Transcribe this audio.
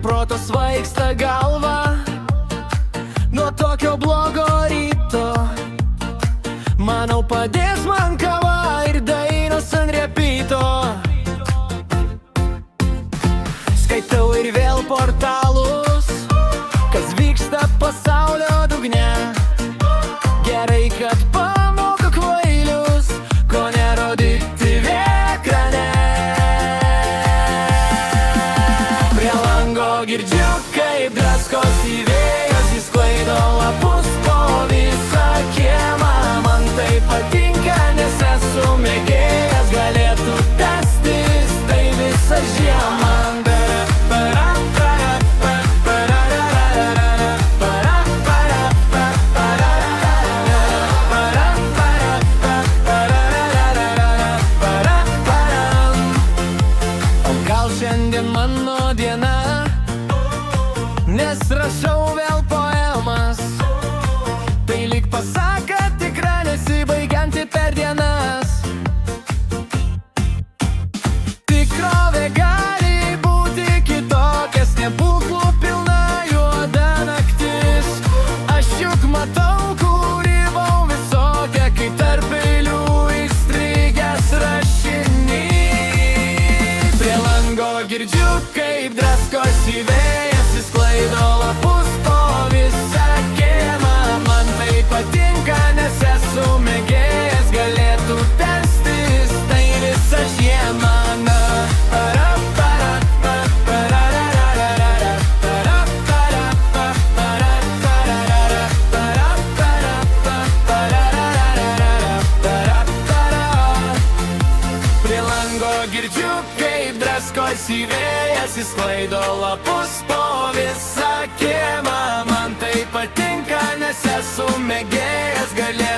Proto svaigsta galva nuo tokio blogo ryto. Manau, padės man kava ir dainos ant repito. Skaitau ir vėl portalus, kas vyksta pasaulio dugne. Gerai, kad pamoko kvailius, ko nerodyti ekrane. Prie lango girdžiu, kaip draskosi vėjas, jis sklaido lapus po visą kiemą. Man tai patinka, nes esu mėgėjas, galėtų tęstis tai visą žiemą. Šiandien mano diena, nes rašau vėl poemas. Tai lyg pasaka tikra, nesibaigianti per dienas. Tikrovė gali būti kitokias, nebūklų pilna juoda naktis. Aš juk matau, kūrybau visokia, kai tarp eilių įstrigęs rašinys. Prie lango girdžiu, kaip draskosi vėjas, jis sklaido lapus po visą kiemą. Man tai patinka, nes esu mėgėjas, galėtų tęstis tai visą žiemą. Prie lango girdžiu, kaip draskosi vėjas, jis sklaido lapus po visą kiemą. Man tai patinka, nes esu mėgėjas, galėtų